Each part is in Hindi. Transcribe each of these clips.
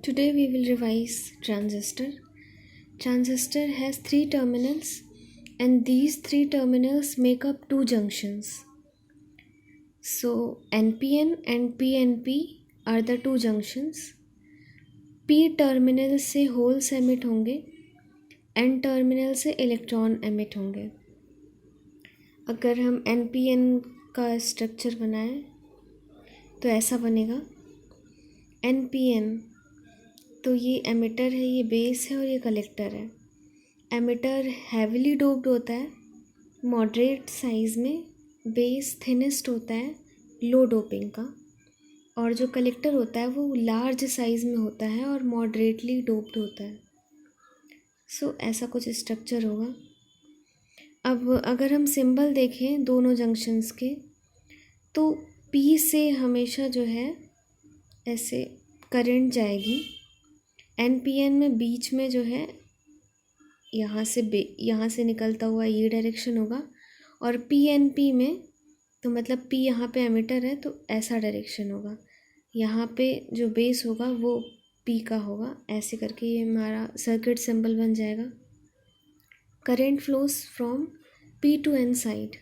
Today we will revise transistor. Transistor has 3 terminals and these 3 terminals make up 2 junctions. So NPN and PNP are the 2 junctions. P terminal से होल्स एमिट होंगे, N टर्मिनल से इलेक्ट्रॉन एमिट होंगे. अगर हम NPN का स्ट्रक्चर बनाएं तो ऐसा बनेगा. NPN तो ये एमिटर है, ये बेस है और ये कलेक्टर है. एमिटर हैविली डोप्ड होता है मॉडरेट साइज़ में, बेस थिनेस्ट होता है लो डोपिंग का, और जो कलेक्टर होता है वो लार्ज साइज़ में होता है और मॉडरेटली डोप्ड होता है. सो ऐसा कुछ स्ट्रक्चर होगा. अब अगर हम सिंबल देखें दोनों जंक्शंस के, तो P से हमेशा जो है ऐसे करंट जाएगी. NPN में बीच में जो है यहाँ से निकलता हुआ ये डायरेक्शन होगा, और PNP में तो मतलब P यहाँ पे एमिटर है तो ऐसा डायरेक्शन होगा. यहाँ पे जो बेस होगा वो P का होगा. ऐसे करके ये हमारा सर्किट सिंबल बन जाएगा. Current flows from P to N side.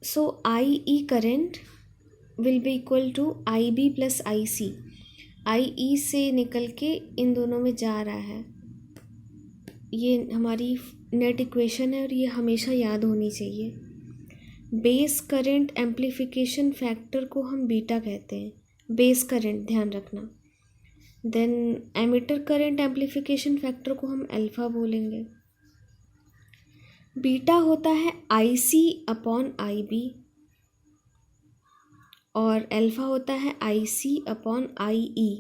So IE current will be equal to IB plus IC. IE से निकल के इन दोनों में जा रहा है. ये हमारी नेट इक्वेशन है और ये हमेशा याद होनी चाहिए. बेस करंट एम्प्लीफिकेशन फैक्टर को हम बीटा कहते हैं. बेस करंट ध्यान रखना. Then emitter current amplification factor को हम अल्फ़ा बोलेंगे. बीटा होता है IC अपॉन IB और अल्फ़ा होता है IC अपॉन IE.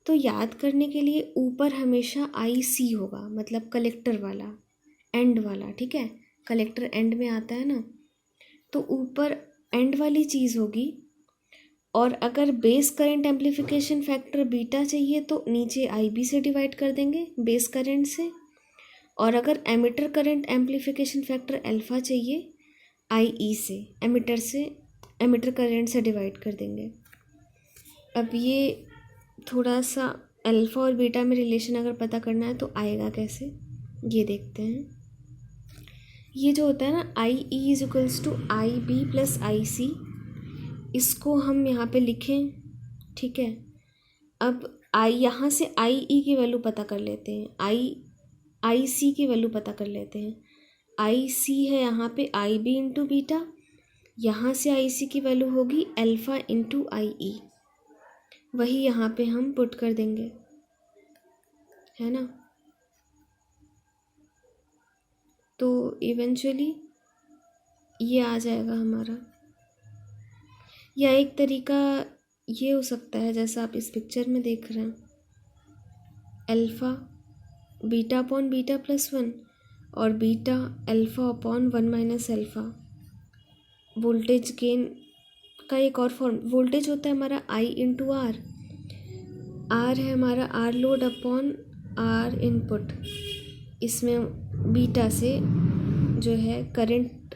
तो याद करने के लिए ऊपर हमेशा IC होगा, मतलब कलेक्टर वाला, एंड वाला. ठीक है, कलेक्टर एंड में आता है ना, तो ऊपर एंड वाली चीज़ होगी. और अगर base current amplification factor beta चाहिए तो नीचे IB से डिवाइड कर देंगे बेस करंट से, और अगर emitter current amplification factor alpha चाहिए IE से, एमिटर करंट से डिवाइड कर देंगे. अब ये थोड़ा सा अल्फ़ा और बीटा में रिलेशन अगर पता करना है तो आएगा कैसे, ये देखते हैं. ये जो होता है ना IE is equals to IB plus IC, इसको हम यहाँ पे लिखें. ठीक है, अब यहाँ से IE की वैल्यू पता कर लेते हैं, IC की वैल्यू पता कर लेते हैं. IC है यहाँ पे IB इंटू बीटा, यहाँ से IC की वैल्यू होगी अल्फ़ा इंटू IE. वही यहाँ पे हम पुट कर देंगे, है ना. तो इवेंचुअली ये आ जाएगा हमारा. या एक तरीका ये हो सकता है जैसा आप इस पिक्चर में देख रहे हैं, alpha beta upon beta plus 1 और beta alpha upon 1 minus alpha. Voltage gain का एक और फॉर्म, वोल्टेज होता है हमारा I इंटू आर. आर है हमारा R load upon R input. इसमें बीटा से जो है current,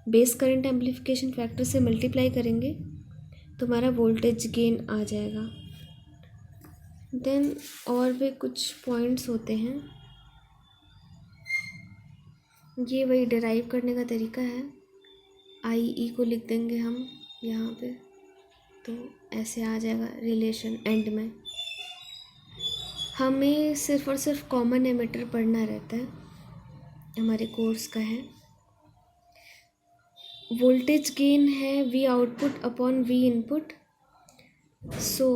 base current amplification factor से मल्टीप्लाई करेंगे तो हमारा वोल्टेज गेन आ जाएगा. देन और भी कुछ पॉइंट्स होते हैं, ये वही डिराइव करने का तरीका है. IE को लिख देंगे हम यहाँ पे, तो ऐसे आ जाएगा रिलेशन. एंड में हमें सिर्फ और सिर्फ कॉमन एमिटर पढ़ना रहता है, हमारे कोर्स का है. वोल्टेज गेन है V output upon V input. So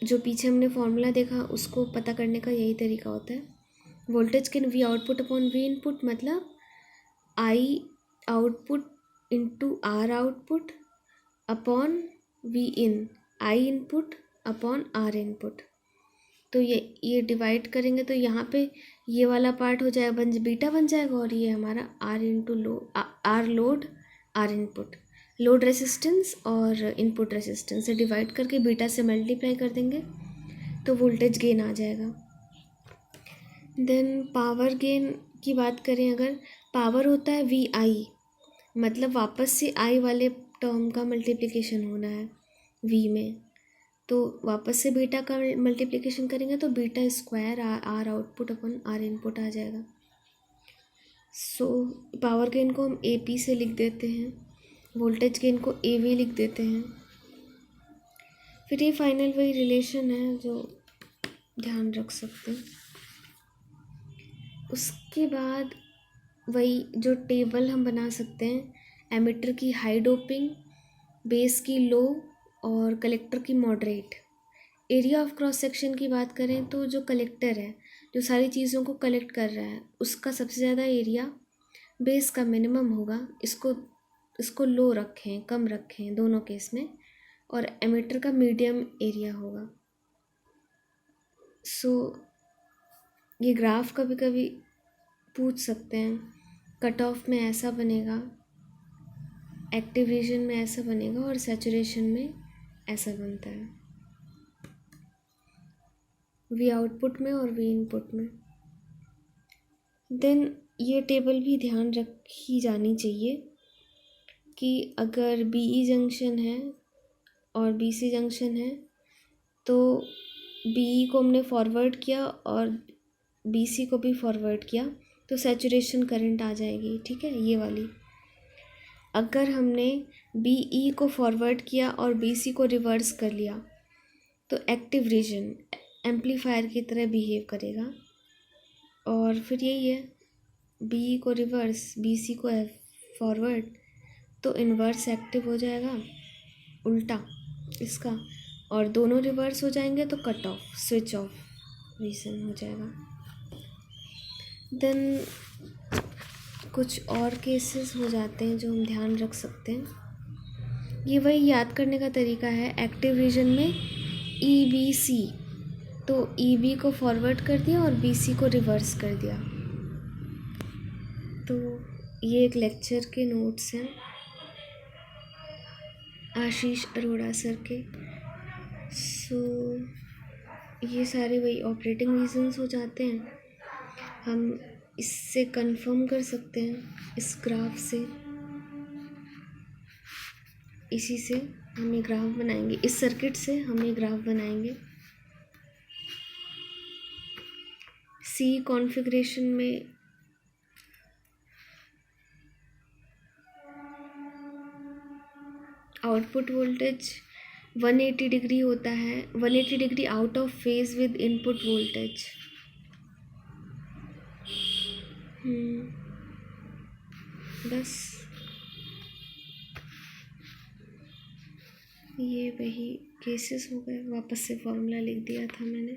जो पीछे हमने फॉर्मूला देखा उसको पता करने का यही तरीका होता है. Voltage gain V output upon V input मतलब I output into R output upon V in, I input upon R input. तो ये डिवाइड करेंगे तो यहाँ पे ये वाला पार्ट हो जाएगा, बीटा बन जाएगा, और ये हमारा R into R load R input. Load resistance और इनपुट रेसिस्टेंस से डिवाइड करके बीटा से मल्टीप्लाई कर देंगे तो वोल्टेज गेन आ जाएगा. देन पावर गेन की बात करें, अगर पावर होता है VI, मतलब वापस से I वाले टर्म का मल्टीप्लिकेशन होना है. वी में, तो वापस से बीटा का मल्टीप्लिकेशन करेंगे तो beta square R output upon R input आ जाएगा। सो पावर गेन को हम ए पी से लिख देते हैं, वोल्टेज गेन को ए वी लिख देते हैं। फिर ये फाइनल वही रिलेशन है जो ध्यान रख सकते हैं। उसके बाद वही जो टेबल हम बना सकते हैं, एमिटर की हाई डोपिंग, बेस की लो और कलेक्टर की moderate. Area of cross section की बात करें तो जो कलेक्टर है, जो सारी चीज़ों को कलेक्ट कर रहा है, उसका सबसे ज़्यादा एरिया बेस का मिनिमम होगा। इसको लो रखें, कम रखें दोनों केस में, और एमिटर का मीडियम एरिया होगा। सो ये ग्राफ कभी कभी पूछ सकते हैं, कट ऑफ में ऐसा बनेगा, एक्टिव रीजन में ऐसा बनेगा और सैचुरेशन में ऐसा बनता है, वी आउटपुट में और वी इनपुट में। देन ये टेबल भी ध्यान रखी जानी चाहिए कि अगर बीई जंक्शन है और बीसी जंक्शन है तो बीई को हमने फॉरवर्ड किया और बीसी को भी फॉरवर्ड किया तो सैचुरेशन करंट आ जाएगी, ठीक है, ये वाली। अगर हमने बीई को फॉरवर्ड किया और बीसी को रिवर्स कर लिया तो एक्टिव रीजन एम्पलीफायर की तरह बिहेव करेगा। और फिर यही है, बीई को रिवर्स, बीसी को फॉरवर्ड, तो इन्वर्स एक्टिव हो जाएगा उल्टा इसका, और दोनों रिवर्स हो जाएंगे तो cut off, switch off region हो जाएगा। देन कुछ और केसेस हो जाते हैं जो हम ध्यान रख सकते हैं। ये वही याद करने का तरीका है, एक्टिव रीजन में ई बी सी, तो ई बी को फॉरवर्ड कर दिया और बी सी को रिवर्स कर दिया। तो ये एक लेक्चर के नोट्स हैं आशीष अरोड़ा सर के। सो ये सारे वही ऑपरेटिंग रीजंस हो जाते हैं। हम इससे कंफर्म कर सकते हैं इस ग्राफ से, इसी से हम ये ग्राफ बनाएंगे, इस सर्किट से हम ये ग्राफ बनाएंगे। सी कॉन्फ़िगरेशन में आउटपुट वोल्टेज 180 डिग्री होता है, 180 degree out of phase with input voltage. बस ये वही केसेस हो गए, वापस से फॉर्मूला लिख दिया था मैंने।